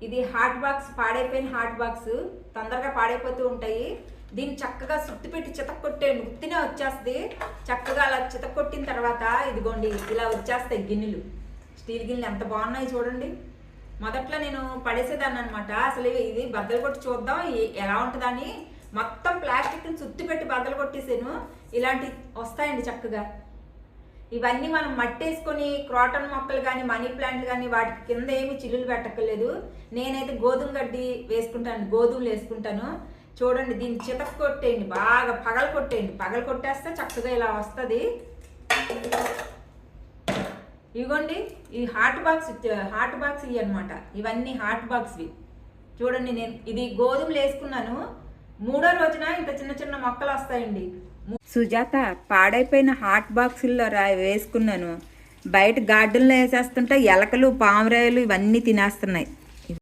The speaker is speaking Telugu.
ఇది హాట్ బాక్స్, పాడైపోయిన హాట్ బాక్స్, తొందరగా పాడైపోతూ ఉంటాయి. దీన్ని చక్కగా సుత్తి పెట్టి చితక్కొట్టేయండి, ఉత్తినే వచ్చేస్తుంది. చక్కగా అలా చితక్కొట్టిన తర్వాత ఇదిగోండి ఇలా వచ్చేస్తాయి గిన్నెలు. స్టీల్ గిన్నెలు ఎంత బాగున్నాయి చూడండి. మొదట్లో నేను పడేసేదాన్ని అనమాట. అసలు ఇది బద్దలు కొట్టి చూద్దాం ఎలా ఉంటుందని మొత్తం ప్లాస్టిక్ని సుత్తి పెట్టి బద్దలు కొట్టేసాను. ఇలాంటి వస్తాయండి చక్కగా. ఇవన్నీ మనం మట్టేసుకొని క్రోటన్ మొక్కలు కానీ మనీ ప్లాంట్లు కానీ వాటికి కింద ఏమి చిల్లులు పెట్టక్కర్లేదు. నేనైతే గోధుమ గడ్డి వేసుకుంటాను, గోధుమలు వేసుకుంటాను. చూడండి దీన్ని చితక కొట్టేయండి, బాగా పగల కొట్టేయండి. పగల కొట్టేస్తే చక్కగా ఇలా వస్తుంది. ఇవ్వండి ఈ హాట్ బాక్స్ ఇవి అనమాట. ఇవన్నీ హాట్ బాక్స్వి. చూడండి నేను ఇది గోధుమలు వేసుకున్నాను. 3వ రోజున ఇంత చిన్న చిన్న మొక్కలు వస్తాయండి. సుజాత పాడైపోయిన హాట్ బాక్సుల్లో వేసుకున్నాను. బయట గార్డెన్లో వేసేస్తుంటే ఎలకలు, పామురాయలు ఇవన్నీ తినేస్తున్నాయి.